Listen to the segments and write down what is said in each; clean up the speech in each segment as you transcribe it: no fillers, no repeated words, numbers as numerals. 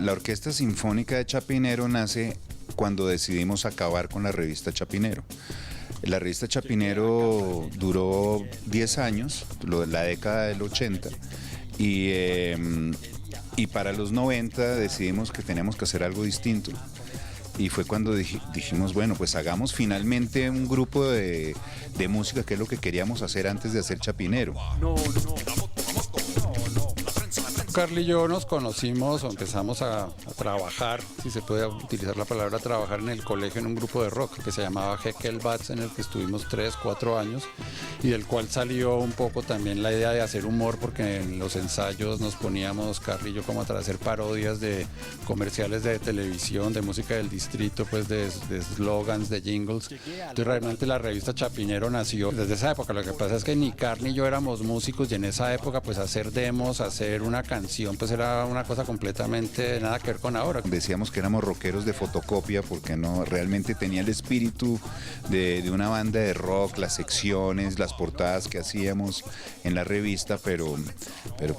La Orquesta Sinfónica de Chapinero nace cuando decidimos acabar con la revista Chapinero. La revista Chapinero duró 10 años, la década del 80, y para los 90 decidimos que teníamos que hacer algo distinto. Y fue cuando dijimos, bueno, pues hagamos finalmente un grupo de música, que es lo que queríamos hacer antes de hacer Chapinero. Carly y yo nos conocimos o empezamos a trabajar, si se puede utilizar la palabra trabajar, en el colegio en un grupo de rock que se llamaba Heckelbats, en el que estuvimos 3, 4 años y del cual salió un poco también la idea de hacer humor, porque en los ensayos nos poníamos, Carly y yo, como a hacer parodias de comerciales de televisión, de música del distrito, pues de slogans, de jingles. Entonces realmente la revista Chapinero nació desde esa época. Lo que pasa es que ni Carly ni yo éramos músicos y en esa época pues hacer demos, hacer una canción, pues era una cosa completamente nada que ver con ahora. Decíamos que éramos rockeros de fotocopia porque no realmente tenía el espíritu de una banda de rock, las secciones, las portadas que hacíamos en la revista, pero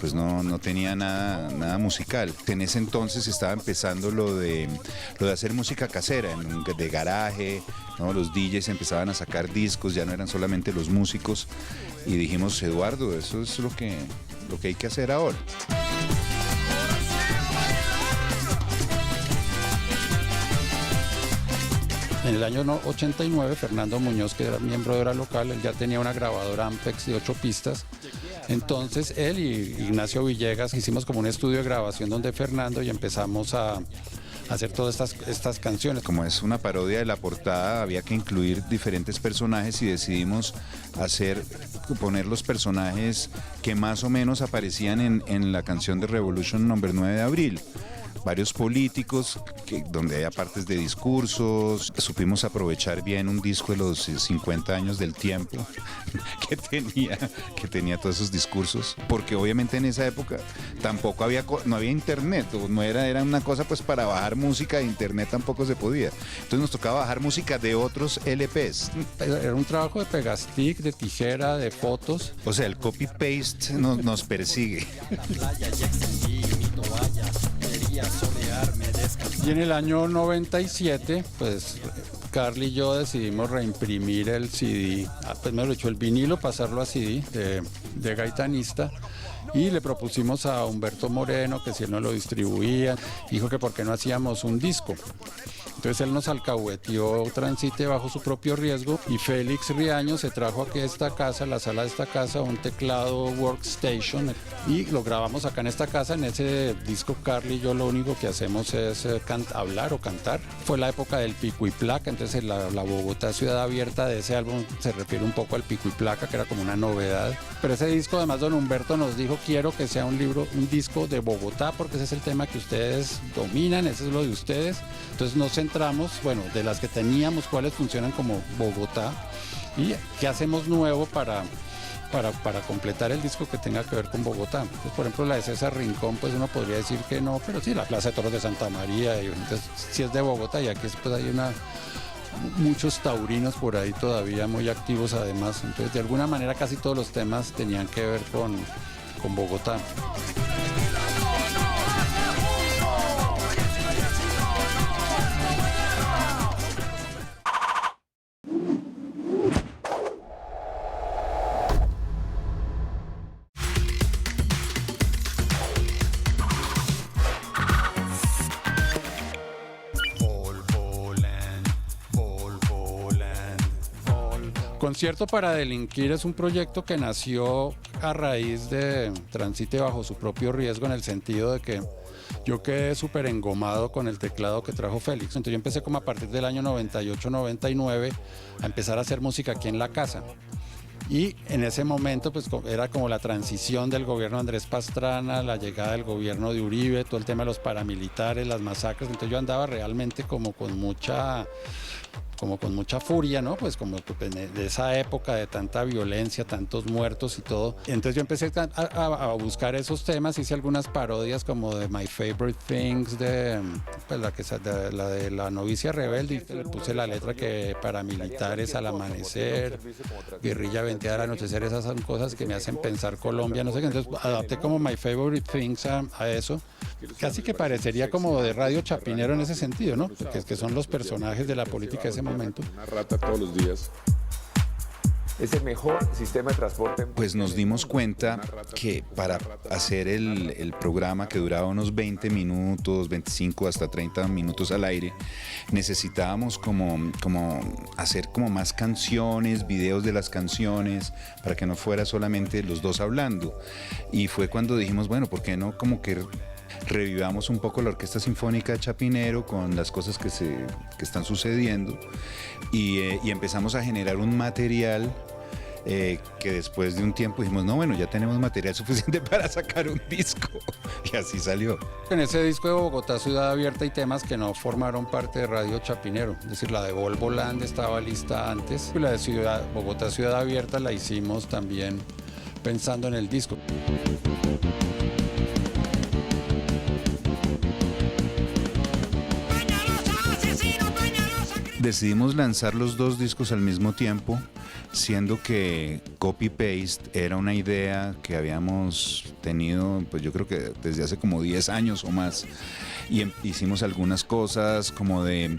pues no tenía nada musical. En ese entonces estaba empezando lo de hacer música casera, de garaje, ¿no? Los DJs empezaban a sacar discos, ya no eran solamente los músicos, y dijimos, Eduardo, eso es lo que hay que hacer ahora. En el año 89, Fernando Muñoz, que era miembro de Hora Local, él ya tenía una grabadora Ampex de 8 pistas. Entonces él y Ignacio Villegas hicimos como un estudio de grabación donde Fernando, y empezamos a hacer todas estas canciones. Como es una parodia de la portada, había que incluir diferentes personajes y decidimos poner los personajes que más o menos aparecían en la canción de Revolution No. 9 de abril. Varios políticos, donde hay partes de discursos. Supimos aprovechar bien un disco de los 50 años del Tiempo que tenía todos esos discursos, porque obviamente en esa época tampoco no había internet, era una cosa pues para bajar música, de internet tampoco se podía. Entonces nos tocaba bajar música de otros LPs. Era un trabajo de pegastick, de tijera, de fotos. O sea, el copy-paste nos persigue. Y en el año 97, pues Carly y yo decidimos reimprimir el CD, pues mejor dicho, el vinilo, pasarlo a CD de Gaitanista, y le propusimos a Humberto Moreno que si él no lo distribuía, dijo que por qué no hacíamos un disco. Entonces él nos alcahueteó Transite bajo su propio riesgo, y Félix Riaño se trajo aquí a esta casa, la sala de esta casa, un teclado Workstation, y lo grabamos acá en esta casa. En ese disco Carly y yo lo único que hacemos es hablar o cantar. Fue la época del pico y placa, entonces la Bogotá ciudad abierta de ese álbum se refiere un poco al pico y placa, que era como una novedad. Pero ese disco, además, don Humberto nos dijo, quiero que sea un disco de Bogotá, porque ese es el tema que ustedes dominan, ese es lo de ustedes. Entonces nos centramos, bueno, de las que teníamos, cuáles funcionan como Bogotá, y qué hacemos nuevo para completar el disco que tenga que ver con Bogotá. Entonces, por ejemplo, la de César Rincón, pues uno podría decir que no, pero sí, la Plaza de Toros de Santa María, y entonces sí es de Bogotá, y aquí pues hay muchos taurinos por ahí todavía muy activos además. Entonces, de alguna manera, casi todos los temas tenían que ver con Bogotá. Concierto para Delinquir es un proyecto que nació a raíz de Transite bajo su propio riesgo, en el sentido de que yo quedé súper engomado con el teclado que trajo Félix. Entonces yo empecé como a partir del año 98-99 a empezar a hacer música aquí en la casa. Y en ese momento pues era como la transición del gobierno de Andrés Pastrana, la llegada del gobierno de Uribe, todo el tema de los paramilitares, las masacres. Entonces yo andaba realmente como con mucha furia, ¿no? Pues como de esa época de tanta violencia, tantos muertos y todo. Entonces yo empecé a buscar esos temas, hice algunas parodias como de My Favorite Things, pues la de la novicia rebelde, y le puse la letra que paramilitares al amanecer, guerrilla venteada al anochecer, esas son cosas que me hacen pensar Colombia, no sé qué. Entonces adapté como My Favorite Things a eso. Casi que parecería como de Radio Chapinero en ese sentido, ¿no? Que son los personajes de la política de ese momento. Una rata todos los días. Es el mejor sistema de transporte. Pues nos dimos cuenta que para hacer el programa, que duraba unos 20 minutos, 25 hasta 30 minutos al aire, necesitábamos como hacer como más canciones, videos de las canciones, para que no fuera solamente los dos hablando. Y fue cuando dijimos, bueno, ¿por qué no como que revivamos un poco la Orquesta Sinfónica de Chapinero con las cosas que están sucediendo? Y empezamos a generar un material que después de un tiempo dijimos, no, bueno, ya tenemos material suficiente para sacar un disco. Y así salió. En ese disco de Bogotá Ciudad Abierta hay temas que no formaron parte de Radio Chapinero. Es decir, la de Volvo Land estaba lista antes y la de Bogotá Ciudad Abierta la hicimos también pensando en el disco. Decidimos lanzar los dos discos al mismo tiempo, siendo que Copy Paste era una idea que habíamos tenido, pues yo creo que desde hace como 10 años o más, y hicimos algunas cosas como de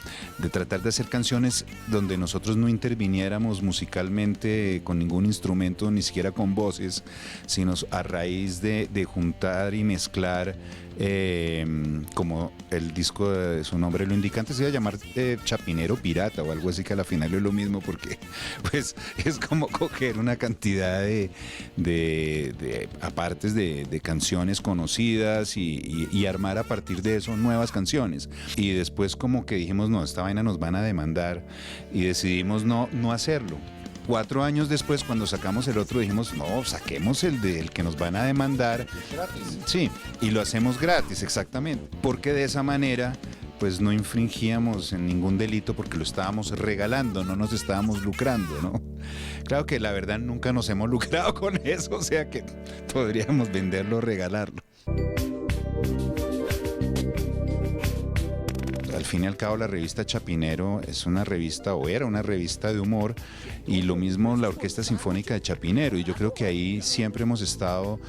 tratar de hacer canciones donde nosotros no interviniéramos musicalmente con ningún instrumento, ni siquiera con voces, sino a raíz de juntar y mezclar, como el disco de su nombre lo indica, antes se iba a llamar Chapinero Pirata o algo así, que a la final es lo mismo, porque pues es como coger una cantidad de apartes de canciones conocidas y armar a partir de eso nuevas canciones. Y después como que dijimos, no, esta vaina nos van a demandar, y decidimos no hacerlo. 4 años después, cuando sacamos el otro, dijimos, no, saquemos el del que nos van a demandar. Gratis. Sí, y lo hacemos gratis, exactamente. Porque de esa manera, pues no infringíamos en ningún delito, porque lo estábamos regalando, no nos estábamos lucrando, ¿no? Claro que la verdad nunca nos hemos lucrado con eso, o sea que podríamos venderlo o regalarlo. Al fin y al cabo, la revista Chapinero es una revista, o era una revista de humor, y lo mismo la Orquesta Sinfónica de Chapinero, y yo creo que ahí siempre hemos estado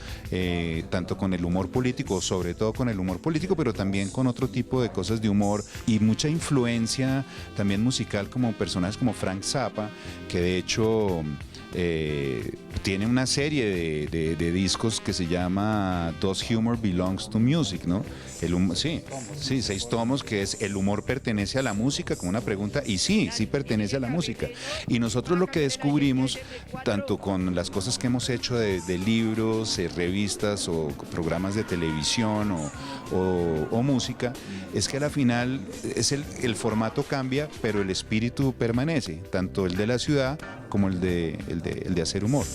tanto con el humor político, sobre todo con el humor político, pero también con otro tipo de cosas de humor y mucha influencia también musical, como personajes como Frank Zappa, que de hecho tiene una serie de discos que se llama Does Humor Belongs to Music, ¿no? Sí, 6 tomos, que es El humor pertenece a la música, como una pregunta, y sí pertenece a la música. Y nosotros lo que descubrimos, tanto con las cosas que hemos hecho de libros, revistas o programas de televisión o música, es que a la final el formato cambia, pero el espíritu permanece, tanto el de la ciudad como el de hacer humor.